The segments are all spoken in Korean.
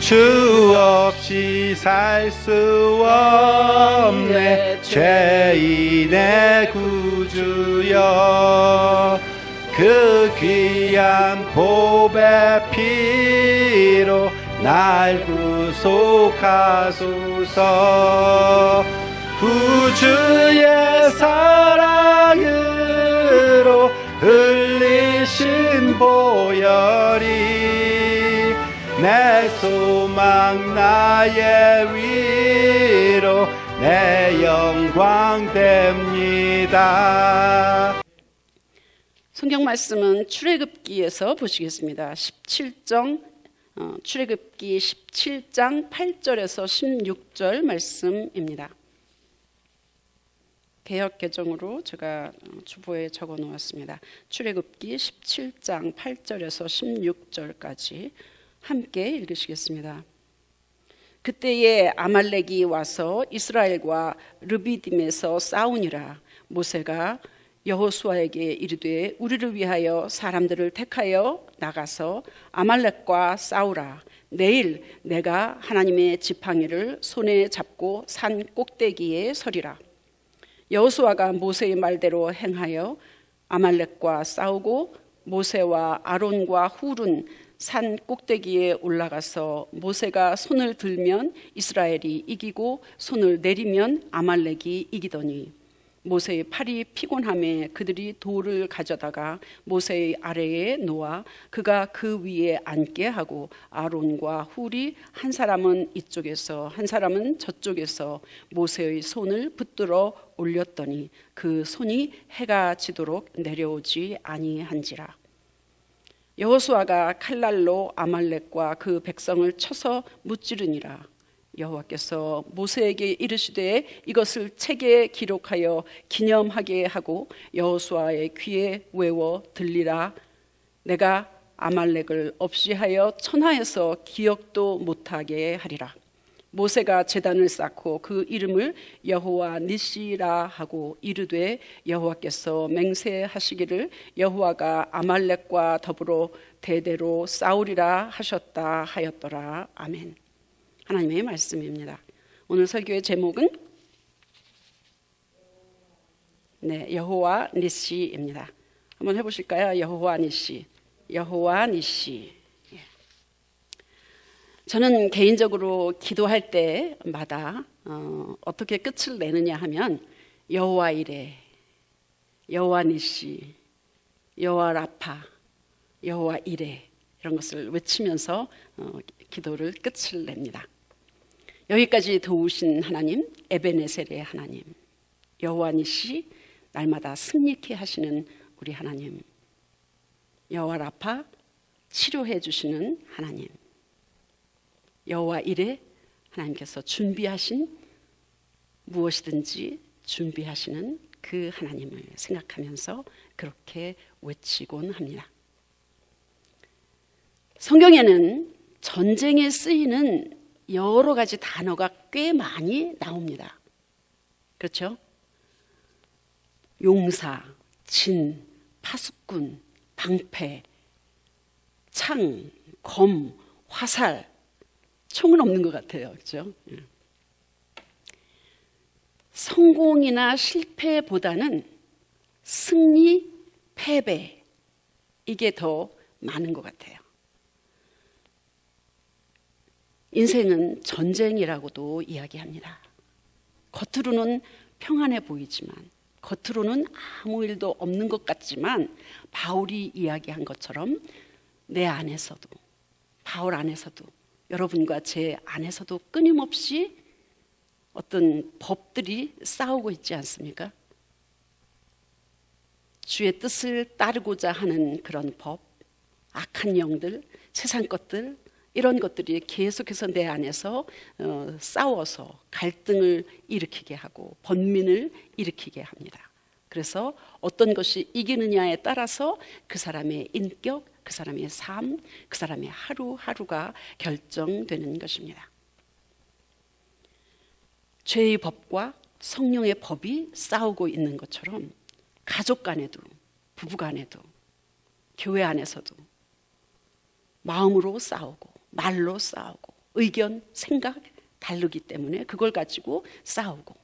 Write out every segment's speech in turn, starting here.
주 없이 살 수 없네. 죄인의 구주여, 그 귀한 보배 피로 날 구속하소서. 구주의 사랑으로 흘리신 보혈이 내 소망 나의 위로 내 영광 됩니다. 성경 말씀은 출애굽기에서 보시겠습니다. 출애굽기 17장 8절에서 16절 말씀입니다. 개역 개정으로 제가 주보에 적어 놓았습니다. 출애굽기 17장 8절에서 16절까지 함께 읽으시겠습니다. 그때에 아말렉이 와서 이스라엘과 르비딤에서 싸우니라. 모세가 여호수아에게 이르되 우리를 위하여 사람들을 택하여 나가서 아말렉과 싸우라. 내일 내가 하나님의 지팡이를 손에 잡고 산 꼭대기에 서리라. 여호수아가 모세의 말대로 행하여 아말렉과 싸우고 모세와 아론과 훌은 산 꼭대기에 올라가서 모세가 손을 들면 이스라엘이 이기고 손을 내리면 아말렉이 이기더니 모세의 팔이 피곤함에 그들이 돌을 가져다가 모세의 아래에 놓아 그가 그 위에 앉게 하고 아론과 훌이 한 사람은 이쪽에서 한 사람은 저쪽에서 모세의 손을 붙들어 올렸더니 그 손이 해가 지도록 내려오지 아니한지라. 여호수아가 칼날로 아말렉과 그 백성을 쳐서 무찌르니라. 여호와께서 모세에게 이르시되 이것을 책에 기록하여 기념하게 하고 여호수아의 귀에 외워 들리라. 내가 아말렉을 없이 하여 천하에서 기억도 못하게 하리라. 모세가 제단을 쌓고 그 이름을 여호와 니시라 하고 이르되 여호와께서 맹세하시기를 여호와가 아말렉과 더불어 대대로 싸우리라 하셨다 하였더라. 아멘. 하나님의 말씀입니다. 오늘 설교의 제목은 여호와 니시입니다. 한번 해보실까요? 여호와 니시, 여호와 니시. 저는 개인적으로 기도할 때마다 어떻게 끝을 내느냐 하면 여호와 이레, 여호와 니시, 여호와 라파, 여호와 이레 이런 것을 외치면서 기도를 끝을 냅니다. 여기까지 도우신 하나님, 에베네셀의 하나님, 여호와 니시, 날마다 승리케 하시는 우리 하나님, 여호와 라파, 치료해 주시는 하나님, 여호와 이레, 하나님께서 준비하신 무엇이든지 준비하시는 그 하나님을 생각하면서 그렇게 외치곤 합니다. 성경에는 전쟁에 쓰이는 여러 가지 단어가 꽤 많이 나옵니다. 그렇죠? 용사, 진, 파수꾼, 방패, 창, 검, 화살, 총은 없는 것 같아요. 그렇죠? 성공이나 실패보다는 승리, 패배, 이게 더 많은 것 같아요. 인생은 전쟁이라고도 이야기합니다. 겉으로는 평안해 보이지만, 겉으로는 아무 일도 없는 것 같지만, 바울이 이야기한 것처럼 내 안에서도, 바울 안에서도, 여러분과 제 안에서도 끊임없이 어떤 법들이 싸우고 있지 않습니까? 주의 뜻을 따르고자 하는 그런 법, 악한 영들, 세상 것들, 이런 것들이 계속해서 내 안에서 싸워서 갈등을 일으키게 하고 번민을 일으키게 합니다. 그래서 어떤 것이 이기느냐에 따라서 그 사람의 인격, 그 사람의 삶, 그 사람의 하루하루가 결정되는 것입니다. 죄의 법과 성령의 법이 싸우고 있는 것처럼 가족 간에도, 부부 간에도, 교회 안에서도 마음으로 싸우고 말로 싸우고 의견, 생각 다르기 때문에 그걸 가지고 싸우고,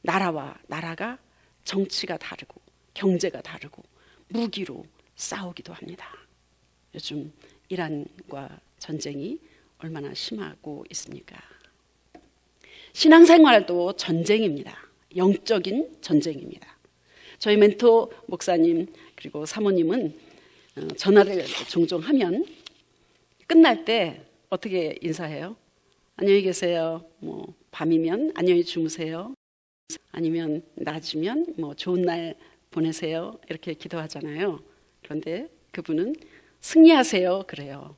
나라와 나라가 정치가 다르고 경제가 다르고 무기로 싸우기도 합니다. 요즘 이란과 전쟁이 얼마나 심하고 있습니까? 신앙생활도 전쟁입니다. 영적인 전쟁입니다. 저희 멘토 목사님 그리고 사모님은 전화를 종종 하면 끝날 때 어떻게 인사해요? 안녕히 계세요. 뭐 밤이면 안녕히 주무세요. 아니면 낮이면 뭐 좋은 날 보내세요. 이렇게 기도하잖아요. 그런데 그분은 승리하세요. 그래요.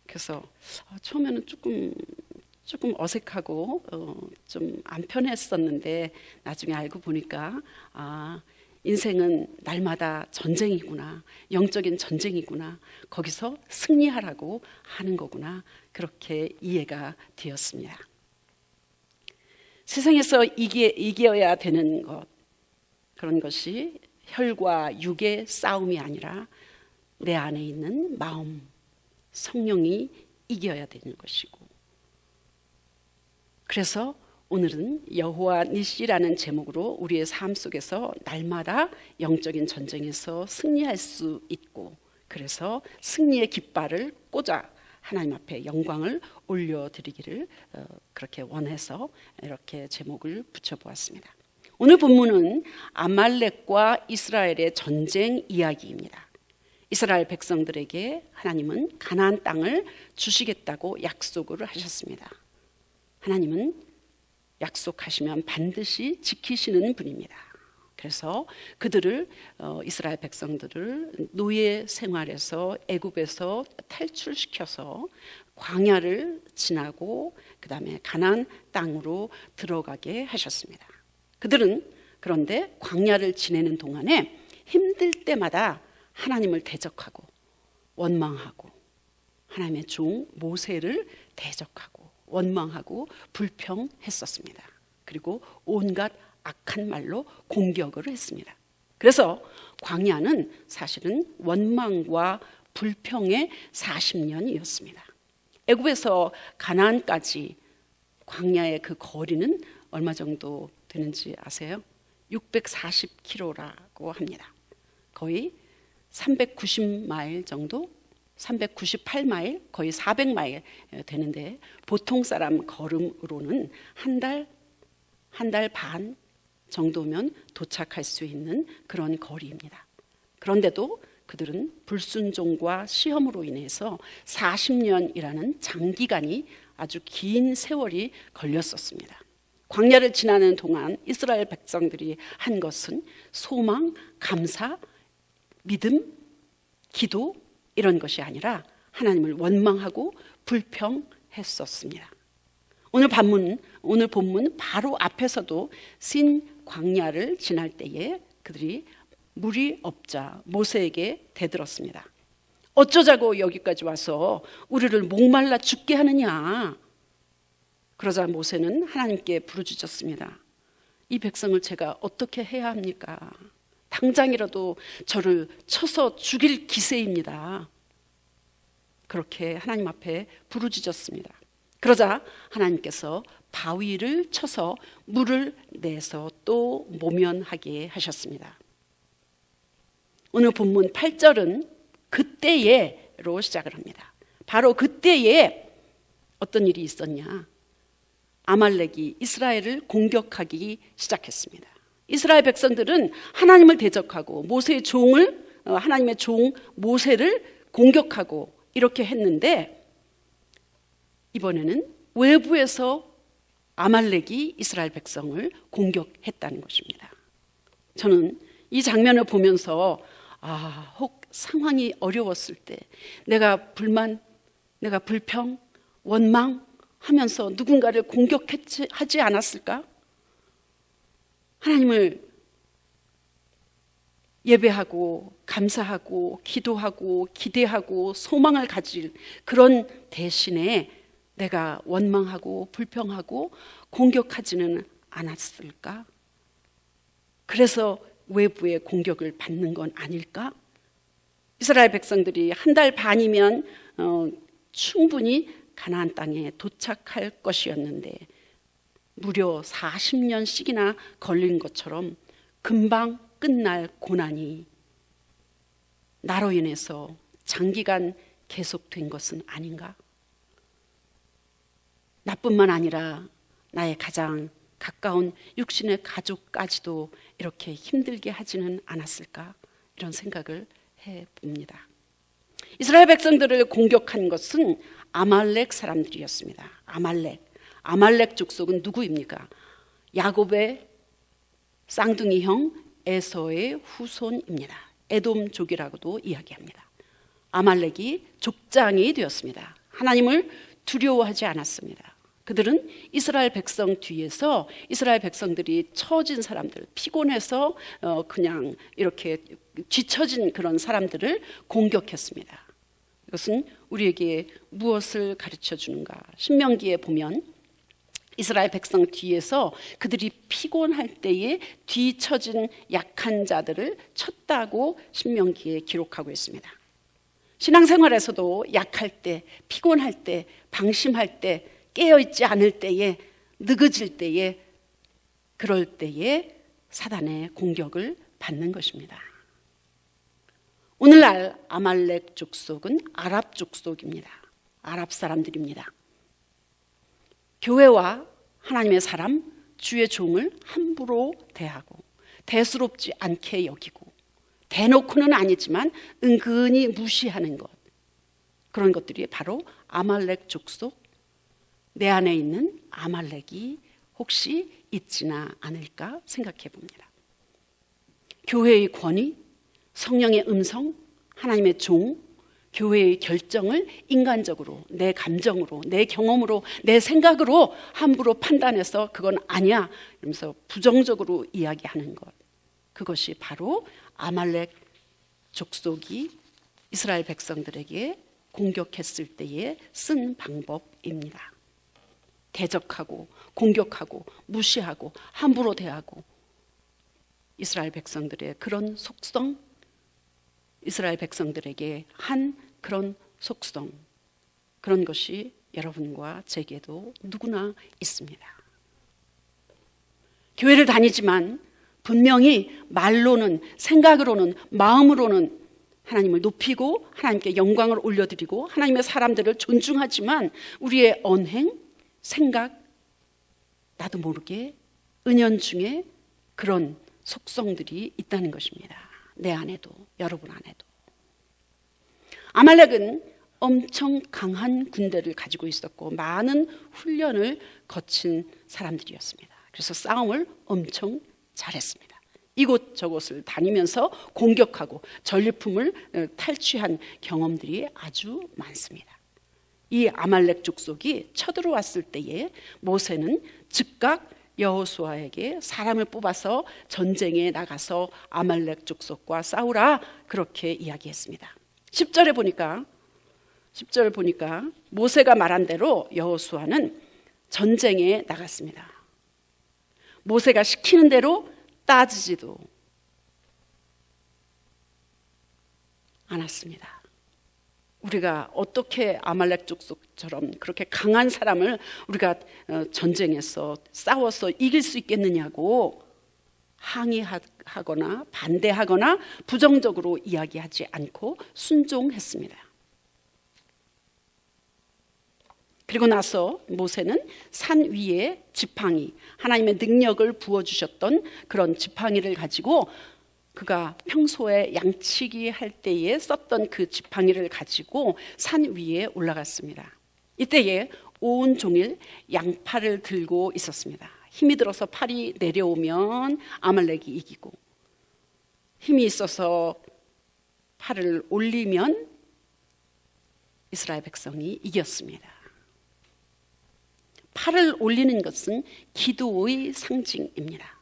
그래서 처음에는 조금 어색하고 좀 안 편했었는데 나중에 알고 보니까 인생은 날마다 전쟁이구나, 영적인 전쟁이구나, 거기서 승리하라고 하는 거구나, 그렇게 이해가 되었습니다. 세상에서 이겨야 되는 것, 그런 것이 혈과 육의 싸움이 아니라 내 안에 있는 마음, 성령이 이겨야 되는 것이고, 그래서 오늘은 여호와 니시라는 제목으로 우리의 삶 속에서 날마다 영적인 전쟁에서 승리할 수 있고, 그래서 승리의 깃발을 꽂아 하나님 앞에 영광을 올려드리기를 그렇게 원해서 이렇게 제목을 붙여보았습니다. 오늘 본문은 아말렉과 이스라엘의 전쟁 이야기입니다. 이스라엘 백성들에게 하나님은 가나안 땅을 주시겠다고 약속을 하셨습니다. 하나님은 약속하시면 반드시 지키시는 분입니다. 그래서 그들을 이스라엘 백성들을 노예 생활에서 애굽에서 탈출시켜서 광야를 지나고 그 다음에 가나안 땅으로 들어가게 하셨습니다. 그들은 그런데 광야를 지내는 동안에 힘들 때마다 하나님을 대적하고 원망하고 하나님의 종 모세를 대적하고 원망하고 불평했었습니다. 그리고 온갖 악한 말로 공격을 했습니다. 그래서 광야는 사실은 원망과 불평의 40년이었습니다. 애굽에서 가나안까지 광야의 그 거리는 얼마 정도 되는지 아세요? 640km라고 합니다. 거의 390마일 정도, 398마일, 거의 400마일 되는데 보통 사람 걸음으로는 한 달 반 정도면 도착할 수 있는 그런 거리입니다. 그런데도 그들은 불순종과 시험으로 인해서 40년이라는 장기간이 아주 긴 세월이 걸렸었습니다. 광야를 지나는 동안 이스라엘 백성들이 한 것은 소망, 감사, 믿음, 기도 이런 것이 아니라 하나님을 원망하고 불평했었습니다. 오늘 본문 바로 앞에서도 신 광야를 지날 때에 그들이 물이 없자 모세에게 대들었습니다. 어쩌자고 여기까지 와서 우리를 목말라 죽게 하느냐. 그러자 모세는 하나님께 부르짖었습니다. 이 백성을 제가 어떻게 해야 합니까? 당장이라도 저를 쳐서 죽일 기세입니다. 그렇게 하나님 앞에 부르짖었습니다. 그러자 하나님께서 바위를 쳐서 물을 내서 또 모면하게 하셨습니다. 오늘 본문 8절은 그때에로 시작을 합니다. 바로 그때에 어떤 일이 있었냐? 아말렉이 이스라엘을 공격하기 시작했습니다. 이스라엘 백성들은 하나님을 대적하고 하나님의 종 모세를 공격하고 이렇게 했는데, 이번에는 외부에서 아말렉이 이스라엘 백성을 공격했다는 것입니다. 저는 이 장면을 보면서 혹 상황이 어려웠을 때 내가 불만, 내가 불평, 원망하면서 누군가를 공격하지 않았을까? 하나님을 예배하고 감사하고 기도하고 기대하고 소망을 가질 그런 대신에 내가 원망하고 불평하고 공격하지는 않았을까? 그래서 외부의 공격을 받는 건 아닐까? 이스라엘 백성들이 한 달 반이면 충분히 가나안 땅에 도착할 것이었는데 무려 40년씩이나 걸린 것처럼 금방 끝날 고난이 나로 인해서 장기간 계속된 것은 아닌가? 나뿐만 아니라 나의 가장 가까운 육신의 가족까지도 이렇게 힘들게 하지는 않았을까? 이런 생각을 해봅니다. 이스라엘 백성들을 공격한 것은 아말렉 사람들이었습니다. 아말렉 족속은 누구입니까? 야곱의 쌍둥이 형 에서의 후손입니다. 에돔족이라고도 이야기합니다. 아말렉이 족장이 되었습니다. 하나님을 두려워하지 않았습니다. 그들은 이스라엘 백성 뒤에서 이스라엘 백성들이 처진 사람들, 피곤해서 그냥 이렇게 뒤처진 그런 사람들을 공격했습니다. 이것은 우리에게 무엇을 가르쳐 주는가? 신명기에 보면 이스라엘 백성 뒤에서 그들이 피곤할 때에 뒤처진 약한 자들을 쳤다고 신명기에 기록하고 있습니다. 신앙생활에서도 약할 때, 피곤할 때, 방심할 때, 깨어있지 않을 때에, 느그질 때에, 그럴 때에 사단의 공격을 받는 것입니다. 오늘날 아말렉 족속은 아랍 족속입니다. 아랍 사람들입니다. 교회와 하나님의 사람, 주의 종을 함부로 대하고 대수롭지 않게 여기고 대놓고는 아니지만 은근히 무시하는 것, 그런 것들이 바로 아말렉 족속, 내 안에 있는 아말렉이 혹시 있지나 않을까 생각해 봅니다. 교회의 권위, 성령의 음성, 하나님의 종, 교회의 결정을 인간적으로, 내 감정으로, 내 경험으로, 내 생각으로 함부로 판단해서 그건 아니야 이러면서 부정적으로 이야기하는 것, 그것이 바로 아말렉 족속이 이스라엘 백성들에게 공격했을 때에 쓴 방법입니다. 대적하고 공격하고 무시하고 함부로 대하고, 이스라엘 백성들의 그런 속성, 이스라엘 백성들에게 한 그런 속성, 그런 것이 여러분과 제게도 누구나 있습니다. 교회를 다니지만 분명히 말로는, 생각으로는, 마음으로는 하나님을 높이고 하나님께 영광을 올려드리고 하나님의 사람들을 존중하지만 우리의 언행, 생각, 나도 모르게 은연중에 그런 속성들이 있다는 것입니다. 내 안에도, 여러분 안에도. 아말렉은 엄청 강한 군대를 가지고 있었고 많은 훈련을 거친 사람들이었습니다. 그래서 싸움을 엄청 잘했습니다. 이곳저곳을 다니면서 공격하고 전리품을 탈취한 경험들이 아주 많습니다. 이 아말렉 족속이 쳐들어왔을 때에 모세는 즉각 여호수아에게 사람을 뽑아서 전쟁에 나가서 아말렉 족속과 싸우라, 그렇게 이야기했습니다. 10절을 보니까 모세가 말한 대로 여호수아는 전쟁에 나갔습니다. 모세가 시키는 대로 따지지도 않았습니다. 우리가 어떻게 아말렉 족속처럼 그렇게 강한 사람을 우리가 전쟁에서 싸워서 이길 수 있겠느냐고 항의하거나 반대하거나 부정적으로 이야기하지 않고 순종했습니다. 그리고 나서 모세는 산 위에 지팡이, 하나님의 능력을 부어주셨던 그런 지팡이를 가지고, 그가 평소에 양치기 할 때에 썼던 그 지팡이를 가지고 산 위에 올라갔습니다. 이때에 온종일 양팔을 들고 있었습니다. 힘이 들어서 팔이 내려오면 아말렉이 이기고, 힘이 있어서 팔을 올리면 이스라엘 백성이 이겼습니다. 팔을 올리는 것은 기도의 상징입니다.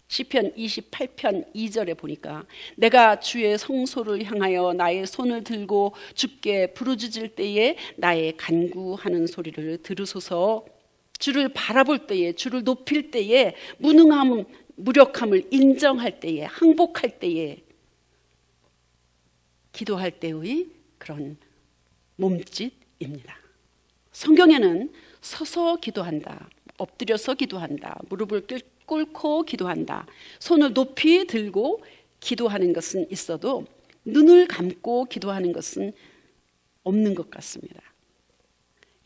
시편 28편 2절에 보니까 내가 주의 성소를 향하여 나의 손을 들고 주께 부르짖을 때에 나의 간구하는 소리를 들으소서. 주를 바라볼 때에, 주를 높일 때에, 무능함, 무력함을 인정할 때에, 항복할 때에, 기도할 때의 그런 몸짓입니다. 성경에는 서서 기도한다, 엎드려서 기도한다, 무릎을 꿇고 기도한다, 손을 높이 들고 기도하는 것은 있어도 눈을 감고 기도하는 것은 없는 것 같습니다.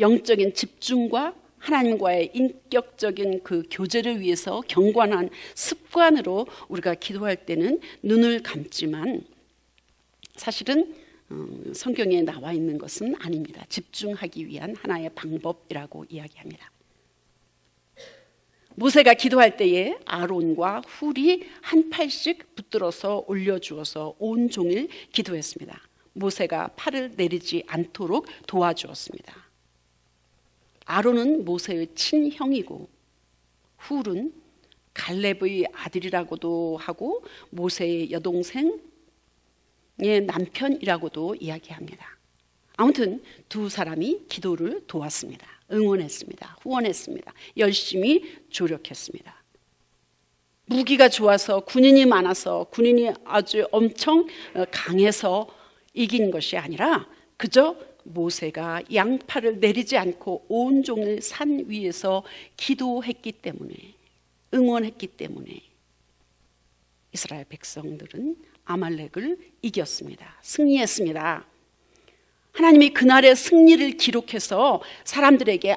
영적인 집중과 하나님과의 인격적인 그 교제를 위해서 경건한 습관으로 우리가 기도할 때는 눈을 감지만 사실은 성경에 나와 있는 것은 아닙니다. 집중하기 위한 하나의 방법이라고 이야기합니다. 모세가 기도할 때에 아론과 훌이 한 팔씩 붙들어서 올려주어서 온 종일 기도했습니다. 모세가 팔을 내리지 않도록 도와주었습니다. 아론은 모세의 친형이고 훌은 갈렙의 아들이라고도 하고 모세의 여동생의 남편이라고도 이야기합니다. 아무튼 두 사람이 기도를 도왔습니다. 응원했습니다. 후원했습니다. 열심히 조력했습니다. 무기가 좋아서 군인이 많아서 군인이 아주 엄청 강해서 이긴 것이 아니라 그저 모세가 양팔을 내리지 않고 온종일 산 위에서 기도했기 때문에, 응원했기 때문에 이스라엘 백성들은 아말렉을 이겼습니다. 승리했습니다. 하나님이 그날의 승리를 기록해서 사람들에게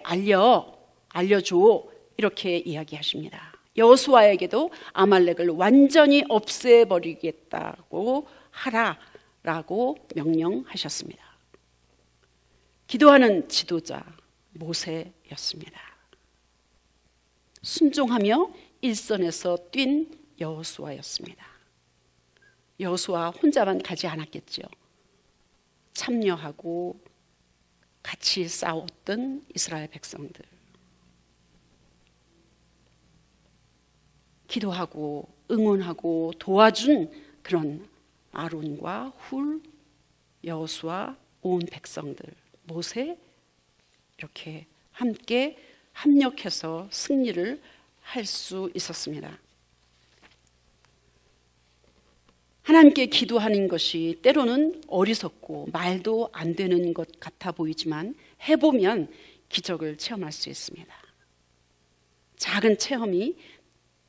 알려줘 이렇게 이야기하십니다. 여호수아에게도 아말렉을 완전히 없애버리겠다고 하라라고 명령하셨습니다. 기도하는 지도자 모세였습니다. 순종하며 일선에서 뛴 여호수아였습니다. 여호수아 혼자만 가지 않았겠죠. 참여하고 같이 싸웠던 이스라엘 백성들, 기도하고 응원하고 도와준 그런 아론과 훌, 여호수아, 온 백성들, 모세 이렇게 함께 합력해서 승리를 할 수 있었습니다. 하나님께 기도하는 것이 때로는 어리석고 말도 안 되는 것 같아 보이지만 해보면 기적을 체험할 수 있습니다. 작은 체험이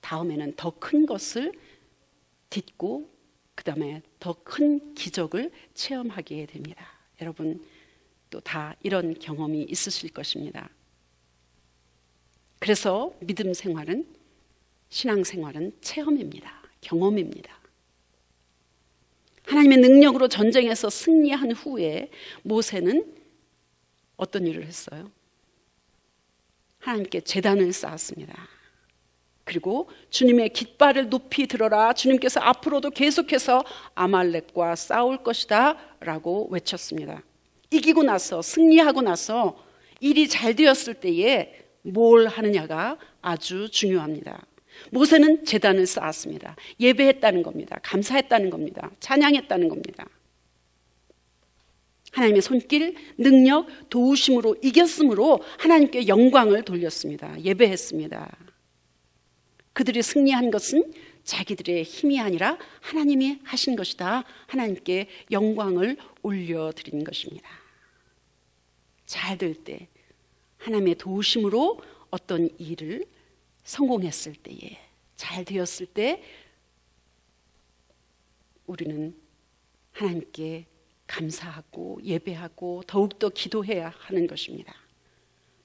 다음에는 더 큰 것을 딛고 그 다음에 더 큰 기적을 체험하게 됩니다. 여러분 또 다 이런 경험이 있으실 것입니다. 그래서 믿음 생활은, 신앙 생활은 체험입니다. 경험입니다. 하나님의 능력으로 전쟁에서 승리한 후에 모세는 어떤 일을 했어요? 하나님께 제단을 쌓았습니다. 그리고 주님의 깃발을 높이 들어라, 주님께서 앞으로도 계속해서 아말렉과 싸울 것이다 라고 외쳤습니다. 이기고 나서, 승리하고 나서 일이 잘 되었을 때에 뭘 하느냐가 아주 중요합니다. 모세는 제단을 쌓았습니다. 예배했다는 겁니다. 감사했다는 겁니다. 찬양했다는 겁니다. 하나님의 손길, 능력, 도우심으로 이겼으므로 하나님께 영광을 돌렸습니다. 예배했습니다. 그들이 승리한 것은 자기들의 힘이 아니라 하나님이 하신 것이다. 하나님께 영광을 올려드린 것입니다. 잘 될 때, 하나님의 도우심으로 어떤 일을 성공했을 때에, 잘 되었을 때 우리는 하나님께 감사하고 예배하고 더욱더 기도해야 하는 것입니다.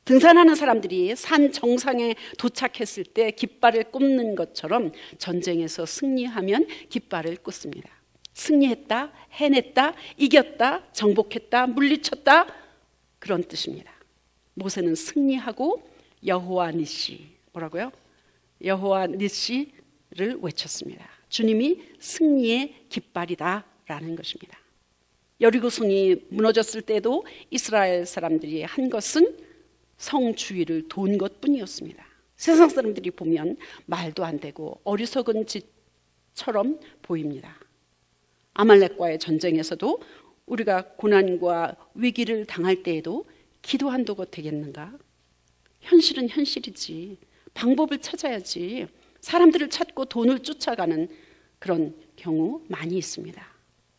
등산하는 사람들이 산 정상에 도착했을 때 깃발을 꽂는 것처럼 전쟁에서 승리하면 깃발을 꽂습니다. 승리했다, 해냈다, 이겼다, 정복했다, 물리쳤다, 그런 뜻입니다. 모세는 승리하고 여호와 니시, 뭐라고요? 여호와 니시를 외쳤습니다. 주님이 승리의 깃발이다 라는 것입니다. 여리고성이 무너졌을 때도 이스라엘 사람들이 한 것은 성 주위를 돈 것뿐이었습니다. 세상 사람들이 보면 말도 안 되고 어리석은 짓처럼 보입니다. 아말렉과의 전쟁에서도 우리가 고난과 위기를 당할 때에도 기도한다고 되겠는가? 현실은 현실이지. 방법을 찾아야지. 사람들을 찾고 돈을 쫓아가는 그런 경우 많이 있습니다.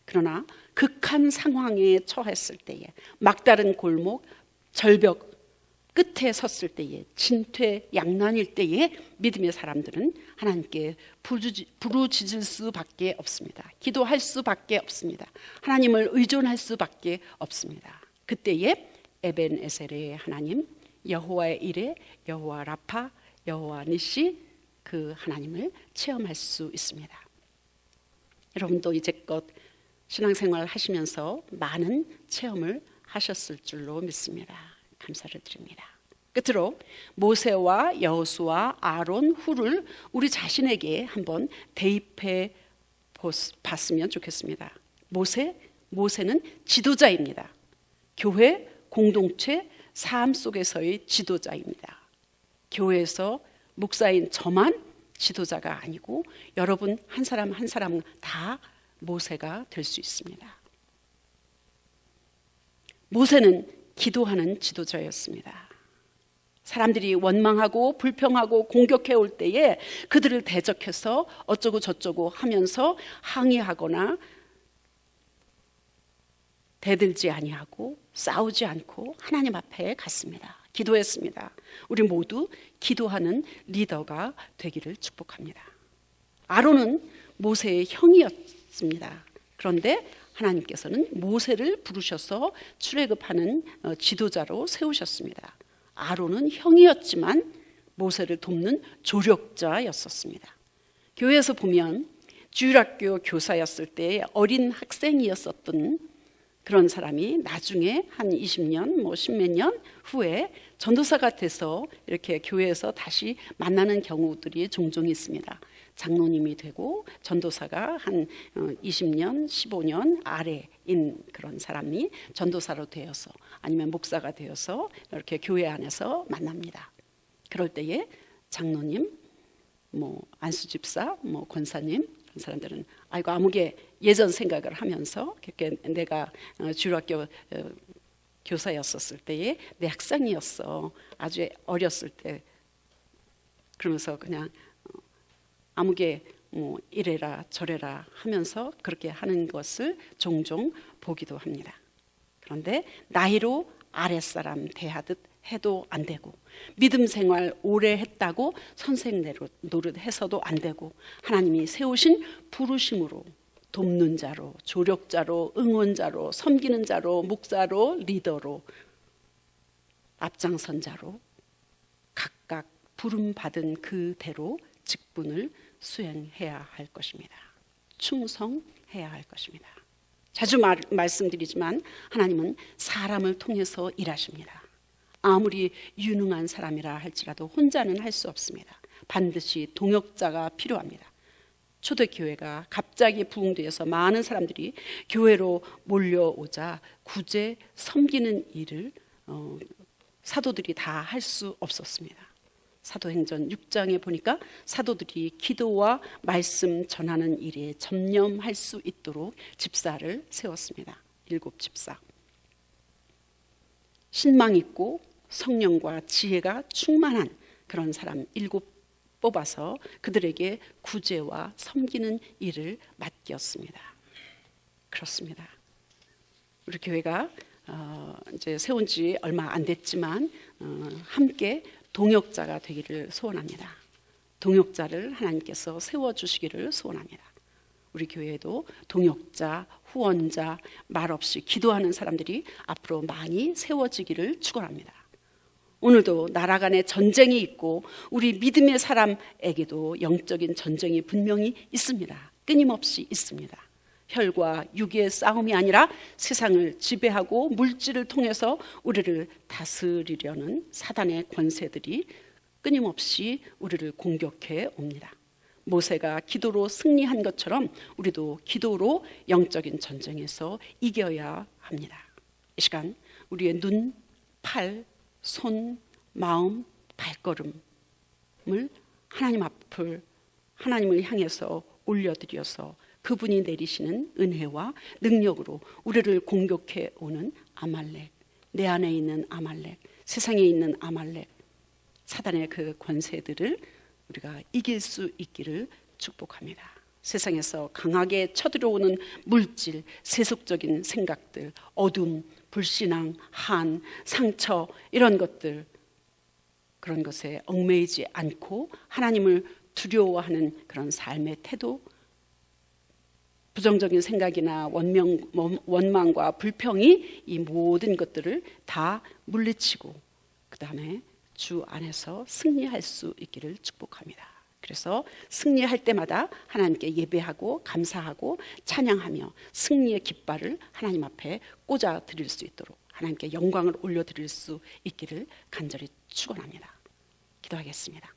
그러나 극한 상황에 처했을 때에, 막다른 골목, 절벽 끝에 섰을 때에, 진퇴양난일 때에 믿음의 사람들은 하나님께 부르짖을 수밖에 없습니다. 기도할 수밖에 없습니다. 하나님을 의존할 수밖에 없습니다. 그때에 에벤에셀의 하나님, 여호와의 이레, 여호와 라파, 여호와 니시, 그 하나님을 체험할 수 있습니다. 여러분도 이제껏 신앙생활 하시면서 많은 체험을 하셨을 줄로 믿습니다. 감사를 드립니다. 끝으로 모세와 여호수아, 아론, 훌을 우리 자신에게 한번 대입해 봤으면 좋겠습니다. 모세는 지도자입니다. 교회, 공동체, 삶 속에서의 지도자입니다. 교회에서 목사인 저만 지도자가 아니고 여러분 한 사람 한 사람 다 모세가 될 수 있습니다. 모세는 기도하는 지도자였습니다. 사람들이 원망하고 불평하고 공격해 올 때에 그들을 대적해서 어쩌고 저쩌고 하면서 항의하거나 대들지 아니하고 싸우지 않고 하나님 앞에 갔습니다. 기도했습니다. 우리 모두 기도하는 리더가 되기를 축복합니다. 아론은 모세의 형이었습니다. 그런데 하나님께서는 모세를 부르셔서 출애굽하는 지도자로 세우셨습니다. 아론은 형이었지만 모세를 돕는 조력자였었습니다. 교회에서 보면 주일학교 교사였을 때 어린 학생이었었던 그런 사람이 나중에 한 20년, 10몇 년 후에 전도사가 돼서 이렇게 교회에서 다시 만나는 경우들이 종종 있습니다. 장로님이 되고 전도사가 한 20년, 15년 아래인 그런 사람이 전도사로 되어서 아니면 목사가 되어서 이렇게 교회 안에서 만납니다. 그럴 때에 장로님, 안수집사, 권사님 그런 사람들은 아이고 아무개 예전 생각을 하면서 그렇게 내가 주일학교 교사였었을 때에 내 학생이었어. 아주 어렸을 때. 그러면서 그냥 아무개 이래라 저래라 하면서 그렇게 하는 것을 종종 보기도 합니다. 그런데 나이로 아랫사람 대하듯 해도 안 되고 믿음 생활 오래 했다고 선생 노릇해서도 안 되고 하나님이 세우신 부르심으로 돕는 자로, 조력자로, 응원자로, 섬기는 자로, 목사로, 리더로, 앞장선 자로 각각 부름받은 그대로 직분을 수행해야 할 것입니다. 충성해야 할 것입니다. 자주 말씀드리지만 하나님은 사람을 통해서 일하십니다. 아무리 유능한 사람이라 할지라도 혼자는 할 수 없습니다. 반드시 동역자가 필요합니다. 초대교회가 갑자기 부흥되어서 많은 사람들이 교회로 몰려오자 구제 섬기는 일을 사도들이 다 할 수 없었습니다. 사도행전 6장에 보니까 사도들이 기도와 말씀 전하는 일에 전념할 수 있도록 집사를 세웠습니다. 7집사. 신망 있고 성령과 지혜가 충만한 그런 사람 7 뽑아서 그들에게 구제와 섬기는 일을 맡겼습니다. 그렇습니다. 우리 교회가 이제 세운 지 얼마 안 됐지만 함께 동역자가 되기를 소원합니다. 동역자를 하나님께서 세워주시기를 소원합니다. 우리 교회도 동역자, 후원자, 말없이 기도하는 사람들이 앞으로 많이 세워지기를 축원합니다. 오늘도 나라 간에 전쟁이 있고 우리 믿음의 사람에게도 영적인 전쟁이 분명히 있습니다. 끊임없이 있습니다. 혈과 육의 싸움이 아니라 세상을 지배하고 물질을 통해서 우리를 다스리려는 사단의 권세들이 끊임없이 우리를 공격해 옵니다. 모세가 기도로 승리한 것처럼 우리도 기도로 영적인 전쟁에서 이겨야 합니다. 이 시간 우리의 눈, 팔, 손, 마음, 발걸음을 하나님을 향해서 올려드려서 그분이 내리시는 은혜와 능력으로 우리를 공격해 오는 아말렉, 내 안에 있는 아말렉, 세상에 있는 아말렉, 사단의 그 권세들을 우리가 이길 수 있기를 축복합니다. 세상에서 강하게 쳐들어오는 물질, 세속적인 생각들, 어둠, 불신앙, 한, 상처 이런 것들 그런 것에 얽매이지 않고 하나님을 두려워하는 그런 삶의 태도, 부정적인 생각이나 원망과 불평이 이 모든 것들을 다 물리치고 그 다음에 주 안에서 승리할 수 있기를 축복합니다. 그래서 승리할 때마다 하나님께 예배하고 감사하고 찬양하며 승리의 깃발을 하나님 앞에 꽂아 드릴 수 있도록 하나님께 영광을 올려 드릴 수 있기를 간절히 축원합니다. 기도하겠습니다.